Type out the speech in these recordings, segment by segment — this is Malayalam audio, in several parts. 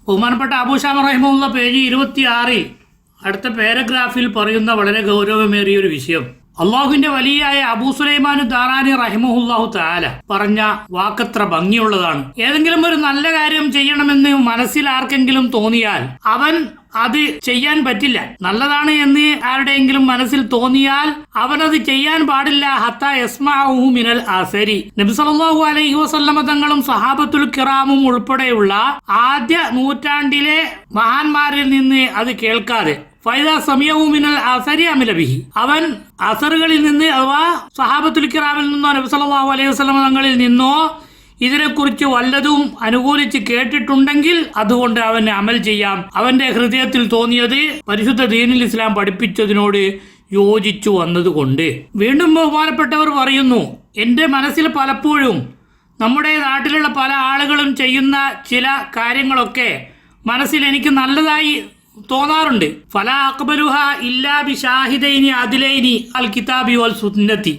ബഹുമാനപ്പെട്ട അബൂ ശാമ റഹിമഹുള്ള പേജ് 26 അടുത്ത പാരഗ്രാഫിൽ പറയുന്ന വളരെ ഗൗരവമേറിയ ഒരു വിഷയം, അള്ളാഹുവിന്റെ വലിയായ അബൂ സുലൈമാൻ ദാറാനി റഹിമഹുല്ലാഹു തആല പറഞ്ഞ വാക്കത്ര ഭംഗിയുള്ളതാണ്. ഏതെങ്കിലും ഒരു നല്ല കാര്യം ചെയ്യണമെന്ന് മനസ്സിൽ ആർക്കെങ്കിലും തോന്നിയാൽ അവൻ അത് ചെയ്യാൻ പറ്റില്ല. നല്ലതാണ് എന്ന് ആരുടെയെങ്കിലും മനസ്സിൽ തോന്നിയാൽ അവനത് ചെയ്യാൻ പാടില്ല. ഹത്താ യസ്മഉഹു മിനൽ അസരി. നബി സല്ലല്ലാഹു അലൈഹി വസല്ലമ തങ്ങളും സഹാബത്തുൽ കിറാമും ഉൾപ്പെടെയുള്ള ആദ്യ നൂറ്റാണ്ടിലെ മഹാന്മാരിൽ നിന്ന് അത് കേൾക്കാതെ ഫൈദ സമയഹു മിനൽ അസരി അമില ബിഹി, അവൻ അസറുകളിൽ നിന്ന് അഥവാ സഹാബത്തുൽ കിറാമിൽ നിന്നോ നബി സല്ലല്ലാഹു അലൈഹി വസല്ലമ തങ്ങളിൽ നിന്നോ ഇതിനെക്കുറിച്ച് വല്ലതും അനുകൂലിച്ച് കേട്ടിട്ടുണ്ടെങ്കിൽ അതുകൊണ്ട് അവന് അമൽ ചെയ്യാം. അവന്റെ ഹൃദയത്തിൽ തോന്നിയത് പരിശുദ്ധ ദീനുൽ ഇസ്ലാം പഠിപ്പിച്ചതിനോട് യോജിച്ചു വന്നതുകൊണ്ട്. വീണ്ടും ബഹുമാനപ്പെട്ടവർ പറയുന്നു, എൻ്റെ മനസ്സിൽ പലപ്പോഴും നമ്മുടെ നാട്ടിലുള്ള പല ആളുകളും ചെയ്യുന്ന ചില കാര്യങ്ങളൊക്കെ മനസ്സിൽ എനിക്ക് നല്ലതായി തോന്നാറുണ്ട്. ഫലാ അഖ്ബലുഹ ഇല്ലാ ബിശാഹിദൈനി അദ്ലൈനി അൽ കിതാബി വൽ സുന്നത്തി.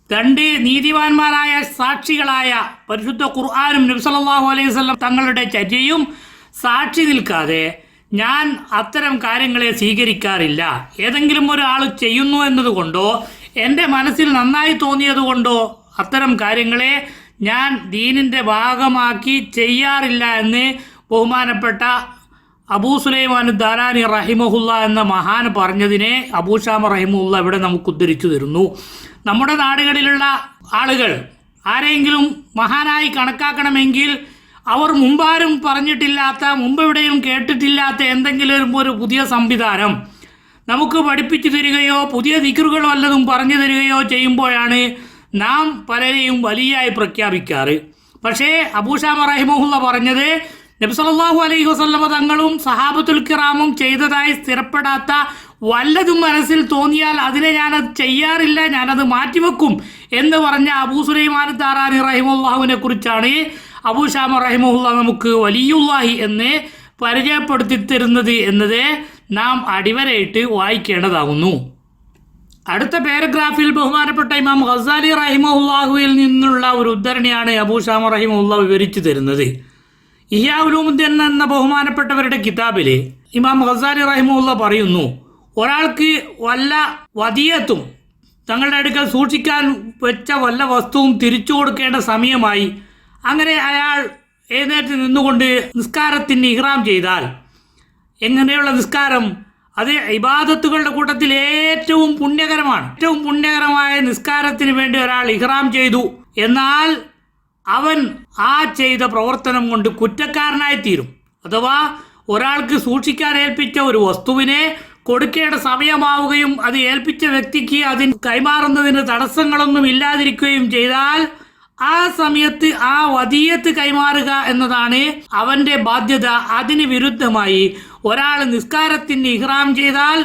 രണ്ട് നീതിവാന്മാരായ സാക്ഷികളായ പരിശുദ്ധ ഖുർആനും നബി സല്ലല്ലാഹു അലൈഹി വസല്ലം തങ്ങളുടെ ചര്യയും സാക്ഷി നിൽക്കാതെ ഞാൻ അത്തരം കാര്യങ്ങളെ സ്വീകരിക്കാറില്ല. ഏതെങ്കിലും ഒരാൾ ചെയ്യുന്നു എന്നതുകൊണ്ടോ എൻ്റെ മനസ്സിൽ നന്നായി തോന്നിയത് കൊണ്ടോ അത്തരം കാര്യങ്ങളെ ഞാൻ ദീനിൻ്റെ ഭാഗമാക്കി ചെയ്യാറില്ല എന്ന് ബഹുമാനപ്പെട്ട അബൂ സുലൈമാൻ ദാറാനി റഹിമഹുല്ല എന്ന മഹാൻ പറഞ്ഞതിനെ അബൂ ശാമ റഹിമഹുല്ല ഇവിടെ നമുക്ക് ഉദ്ധരിച്ചു തരുന്നു. നമ്മുടെ നാടുകളിലുള്ള ആളുകൾ ആരെങ്കിലും മഹാനായി കണക്കാക്കണമെങ്കിൽ അവർ മുമ്പാരും പറഞ്ഞിട്ടില്ലാത്ത, മുമ്പെവിടെയും കേട്ടിട്ടില്ലാത്ത എന്തെങ്കിലും ഒരു പുതിയ സംവിധാനം നമുക്ക് പഠിപ്പിച്ചു തരികയോ പുതിയ ദിക്റുകൾ വല്ലതും പറഞ്ഞു തരികയോ ചെയ്യുമ്പോഴാണ് നാം പലരെയും വലിയായി പ്രഖ്യാപിക്കാറ്. പക്ഷേ അബൂ ശാമ റഹിമഹുല്ല പറഞ്ഞത് നബി സല്ലല്ലാഹു അലൈഹി വസല്ലമ തങ്ങളും സഹാബത്തുൽ കിറാമും ചെയ്തതായി സ്ഥിരപ്പെടാത്ത വല്ലതും മനസ്സിൽ തോന്നിയാൽ അതിനെ ഞാനത് ചെയ്യാറില്ല, ഞാനത് മാറ്റിവെക്കും എന്ന് പറഞ്ഞ അബൂ സുലൈമാൻ ദാറാനി റഹിമഹുല്ലാഹുവിനെ കുറിച്ചാണ് അബൂ ശാമ റഹിമഹുല്ല നമുക്ക് വലിയുല്ലാഹി എന്ന് പരിചയപ്പെടുത്തി തരുന്നത് എന്നത് നാം അടിവരയിട്ട് വായിക്കേണ്ടതാകുന്നു. അടുത്ത പാരഗ്രാഫിൽ ബഹുമാനപ്പെട്ട ഇമാം ഗസാലി റഹിമഹുല്ലാഹുവിൽ നിന്നുള്ള ഒരു ഉദ്ധരണിയാണ് അബൂ ശാമ റഹിമഹുല്ല വിവരിച്ചു തരുന്നത്. ഇഹ്യാ ഉലൂമുദ്ദീൻ എന്ന ബഹുമാനപ്പെട്ടവരുടെ കിതാബിൽ ഇമാം ഗസാലി റഹിമഹുല്ല പറയുന്നു, ഒരാൾക്ക് വല്ല വദിയത്തും തങ്ങളുടെ അടുക്കൽ സൂക്ഷിക്കാൻ വെച്ച വല്ല വസ്തുവും തിരിച്ചു കൊടുക്കേണ്ട സമയമായി അങ്ങനെ അയാൾ എഴുന്നേറ്റ് നിന്നുകൊണ്ട് നിസ്കാരത്തിന് ഇഹ്റാം ചെയ്താൽ, എങ്ങനെയുള്ള നിസ്കാരം? അത് ഇബാദത്തുകളുടെ കൂട്ടത്തിൽ ഏറ്റവും പുണ്യകരമാണ്. ഏറ്റവും പുണ്യകരമായ നിസ്കാരത്തിന് വേണ്ടി ഒരാൾ ഇഹ്റാം ചെയ്തു, എന്നാൽ അവൻ ആ ചെയ്ത പ്രവർത്തനം കൊണ്ട് കുറ്റക്കാരനായി തീരും. അഥവാ ഒരാൾക്ക് സൂക്ഷിക്കാൻ ഏൽപ്പിച്ച ഒരു വസ്തുവിനെ കൊടുക്കേണ്ട സമയമാവുകയും അത് ഏൽപ്പിച്ച വ്യക്തിക്ക് അതിന് കൈമാറുന്നതിന് തടസ്സങ്ങളൊന്നും ഇല്ലാതിരിക്കുകയും ചെയ്താൽ ആ സമയത്ത് ആ വദിയത്ത് കൈമാറുക എന്നതാണ് അവന്റെ ബാധ്യത. അതിന് വിരുദ്ധമായി ഒരാൾ നിസ്കാരത്തിന് ഇഹ്റാം ചെയ്താൽ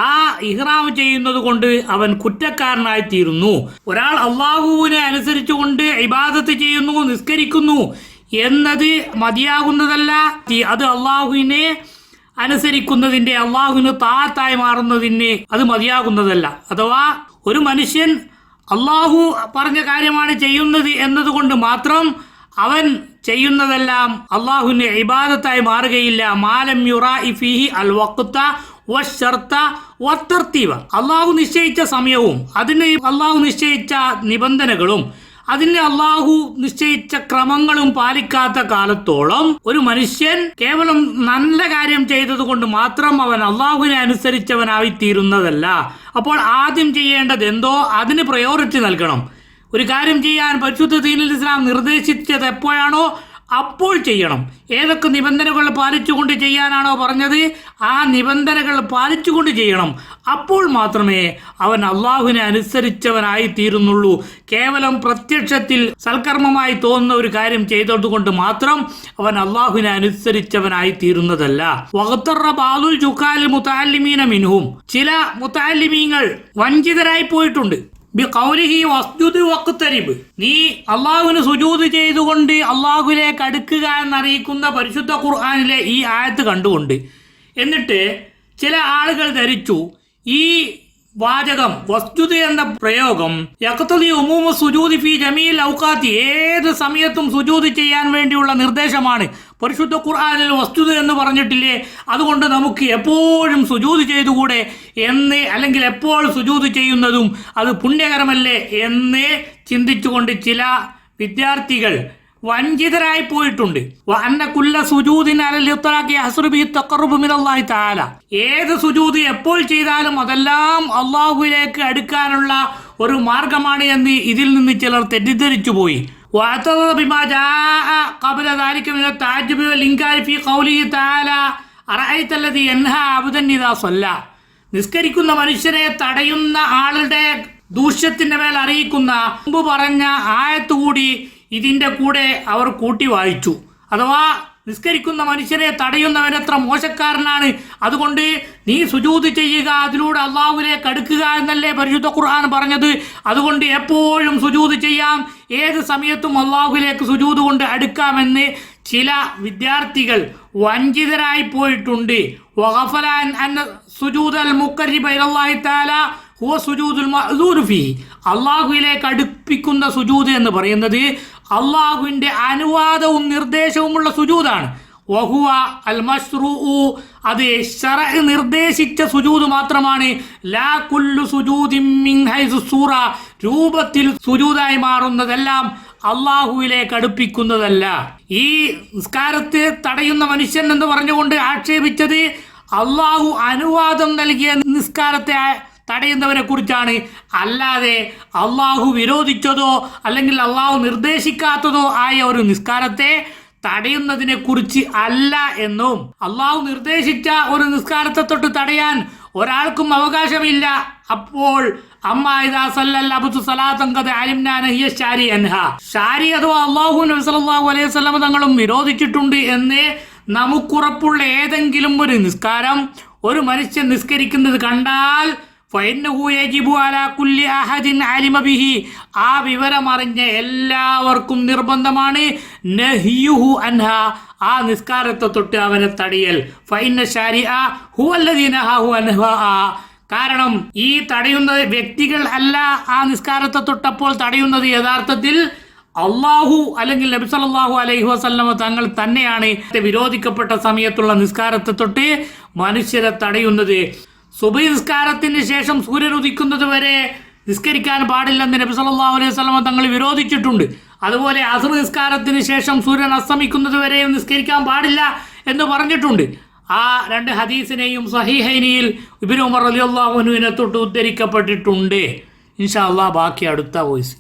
ആ ഇഹ്റാം ചെയ്യുന്നത് കൊണ്ട് അവൻ കുറ്റക്കാരനായി തീരുന്നു. ഒരാൾ അള്ളാഹുവിനെ അനുസരിച്ചുകൊണ്ട് ഇബാദത്ത് ചെയ്യുന്നു, നിസ്കരിക്കുന്നു എന്നത് മതിയാകുന്നതല്ല. അത് അള്ളാഹുവിനെ അനുസരിക്കുന്നതിൻ്റെ, അള്ളാഹുവിന് താഴത്തായി മാറുന്നതിന് അത് മതിയാകുന്നതല്ല. അഥവാ ഒരു മനുഷ്യൻ അള്ളാഹു പറഞ്ഞ കാര്യമാണ് ചെയ്യുന്നത് എന്നതുകൊണ്ട് മാത്രം അവൻ ചെയ്യുന്നതെല്ലാം അള്ളാഹുവിന്റെ ഇബാദത്തായി മാറുകയില്ല. മാലം യുറാഇ ഫീഹി അൽ വഖ്ത വശർത്ത വത്തർത്തീവ. അള്ളാഹു നിശ്ചയിച്ച സമയവും അതിന് അള്ളാഹു നിശ്ചയിച്ച നിബന്ധനകളും അതിന് അള്ളാഹു നിശ്ചയിച്ച ക്രമങ്ങളും പാലിക്കാത്ത കാലത്തോളം ഒരു മനുഷ്യൻ കേവലം നല്ല കാര്യം ചെയ്തത് കൊണ്ട് മാത്രം അവൻ അള്ളാഹുവിനെ അനുസരിച്ചവനായി തീരുന്നതല്ല. അപ്പോൾ ആദ്യം ചെയ്യേണ്ടത് എന്തോ അതിന് പ്രയോറിറ്റി നൽകണം. ഒരു കാര്യം ചെയ്യാൻ പരിശുദ്ധ ദീനുൽ ഇസ്ലാം നിർദ്ദേശിച്ചത് എപ്പോഴാണോ അപ്പോൾ ചെയ്യണം. ഏതൊക്കെ നിബന്ധനകൾ പാലിച്ചുകൊണ്ട് ചെയ്യാനാണോ പറഞ്ഞത് ആ നിബന്ധനകൾ പാലിച്ചുകൊണ്ട് ചെയ്യണം. അപ്പോൾ മാത്രമേ അവൻ അള്ളാഹുവിനെ അനുസരിച്ചവനായി തീരുന്നുള്ളൂ. കേവലം പ്രത്യക്ഷത്തിൽ സൽക്കർമ്മമായി തോന്നുന്ന ഒരു കാര്യം ചെയ്തതുകൊണ്ട് മാത്രം അവൻ അള്ളാഹുവിനെ അനുസരിച്ചവനായി തീരുന്നതല്ല. വഖ്തറ ബാദുൽ ജുഖാൽ മുതഅല്ലിമീന മിൻഹും, ചില മുതഅല്ലിമീങ്ങൾ വഞ്ചിതരായി പോയിട്ടുണ്ട്. നീ അള്ളാഹുവിന് സുജൂദ് ചെയ്തുകൊണ്ട് അള്ളാഹുവിലേക്ക് അടുക്കുക എന്നറിയിക്കുന്ന പരിശുദ്ധ ഖുർആനിലെ ഈ ആയത്ത് കണ്ടുകൊണ്ട് എന്നിട്ട് ചില ആളുകൾ ധരിച്ചു ഈ വാചകം വസ്തുത എന്ന പ്രയോഗം യഖ്തദി ഉമൂമ സുജൂദി ഫീ ജമീൽ ഔഖാത്തി, ഏത് സമയത്തും സുജൂദ് ചെയ്യാൻ വേണ്ടിയുള്ള നിർദ്ദേശമാണ്. പരിശുദ്ധ ഖുർആനിൽ വസ്തുത എന്ന് പറഞ്ഞിട്ടില്ലേ, അതുകൊണ്ട് നമുക്ക് എപ്പോഴും സുജൂദ് ചെയ്തുകൂടെ എന്ന്, അല്ലെങ്കിൽ എപ്പോൾ സുജൂദ് ചെയ്യുന്നതും അത് പുണ്യകരമല്ലേ എന്ന് ചിന്തിച്ചുകൊണ്ട് ചില വിദ്യാർത്ഥികൾ വഞ്ചിതരായി പോയിട്ടുണ്ട്. ഏത് സുജൂദ് എപ്പോൾ ചെയ്താലും അതെല്ലാം അള്ളാഹുവിലേക്ക് അടുക്കാനുള്ള ഒരു മാർഗമാണ് എന്ന് ഇതിൽ നിന്ന് ചിലർ തെറ്റിദ്ധരിച്ചു പോയി. നിസ്കരിക്കുന്ന മനുഷ്യനെ തടയുന്ന ആളുടെ ദൂഷ്യത്തിന്റെ മേൽ അറിയിക്കുന്ന മുമ്പ് പറഞ്ഞ ആയത്ത് കൂടി ഇതിന്റെ കൂടെ അവർ കൂട്ടി വായിച്ചു. അഥവാ നിസ്കരിക്കുന്ന മനുഷ്യനെ തടയുന്നവൻ എത്ര മോശക്കാരനാണ്, അതുകൊണ്ട് നീ സുജൂദ് ചെയ്യുക, അതിലൂടെ അള്ളാഹുവിലേക്ക് അടുക്കുക എന്നല്ലേ പരിശുദ്ധ ഖുർആൻ പറഞ്ഞത്. അതുകൊണ്ട് എപ്പോഴും സുജൂദ് ചെയ്യാം, ഏത് സമയത്തും അള്ളാഹുവിലേക്ക് സുജൂദ് കൊണ്ട് അടുക്കാമെന്ന് ചില വിദ്യാർത്ഥികൾ വഞ്ചിതരായി പോയിട്ടുണ്ട്. അള്ളാഹുവിലേക്ക് അടുപ്പിക്കുന്ന സുജൂദ് എന്ന് പറയുന്നത് അള്ളാഹുവിന്റെ അനുവാദവും നിർദ്ദേശവുമുള്ള സുജൂദാണ്. വഹുവ അൽ മശ്റൂഉ, അത് ശറഅ് നിർദ്ദേശിച്ച സുജൂദ് മാത്രമാണ്. ലാ കുല്ലു സുജൂദിൻ മിൻ ഹൈസു സൂറ, രൂപത്തിൽ സുജൂദായി മാറുന്നതെല്ലാം അള്ളാഹുവിലേക്ക് അടുപ്പിക്കുന്നതല്ല. ഈ നിസ്കാരത്തെ തടയുന്ന മനുഷ്യൻ എന്ന് പറഞ്ഞുകൊണ്ട് ആക്ഷേപിച്ചത് അള്ളാഹു അനുവാദം നൽകിയ നിസ്കാരത്തെ തടയുന്നവരെ കുറിച്ചാണ്, അല്ലാതെ അള്ളാഹു വിരോധിച്ചതോ അല്ലെങ്കിൽ അള്ളാഹു നിർദ്ദേശിക്കാത്തതോ ആയ ഒരു നിസ്കാരത്തെ തടയുന്നതിനെ കുറിച്ച് അല്ല എന്നും, അള്ളാഹു നിർദ്ദേശിച്ച ഒരു നിസ്കാരത്തെ തൊട്ട് തടയാൻ ഒരാൾക്കും അവകാശമില്ല. അപ്പോൾ അഥവാ അള്ളാഹു നബി സല്ലല്ലാഹു അലൈഹി വസല്ലം തങ്ങളും വിരോധിച്ചിട്ടുണ്ട് എന്ന് നമുക്കുറപ്പുള്ള ഏതെങ്കിലും ഒരു നിസ്കാരം ഒരു മനുഷ്യൻ നിസ്കരിക്കുന്നത് കണ്ടാൽ ആ വിവരമറിഞ്ഞ എല്ലാവർക്കും നിർബന്ധമാണ് നഹിയുഹു അൻഹ, ആ നിസ്കാരത്തെ തൊട്ട് അവനെ തടയൽ. കാരണം ഈ തടയുന്ന വ്യക്തികൾ അല്ല ആ നിസ്കാരത്തെ തൊട്ടപ്പോൾ തടയുന്നത്, യഥാർത്ഥത്തിൽ അള്ളാഹു അല്ലെങ്കിൽ നബി സല്ലല്ലാഹു അലൈഹി വസല്ലമ തങ്ങൾ തന്നെയാണ് വിരോധിക്കപ്പെട്ട സമയത്തുള്ള നിസ്കാരത്തെ തൊട്ട് മനുഷ്യരെ തടയുന്നത്. സുബഹി നിസ്കാരത്തിന് ശേഷം സൂര്യൻ ഉദിക്കുന്നത് വരെ നിസ്കരിക്കാൻ പാടില്ലെന്ന് നബി സല്ലല്ലാഹു അലൈഹി വസല്ലമ തങ്ങൾ വിരോധിച്ചിട്ടുണ്ട്. അതുപോലെ അസ്ർ നിസ്കാരത്തിന് ശേഷം സൂര്യൻ അസ്തമിക്കുന്നത് വരെയും നിസ്കരിക്കാൻ പാടില്ല എന്ന് പറഞ്ഞിട്ടുണ്ട്. ആ രണ്ട് ഹദീസിനെയും സഹീഹൈനിൽ ഇബ്നു ഉമർ റളിയല്ലാഹു അൻഹുവിനെ തൊട്ട് ഉദ്ധരിക്കപ്പെട്ടിട്ടുണ്ട്. ഇൻഷാ അല്ലാഹ് ബാക്കി അടുത്ത വോയിസ്.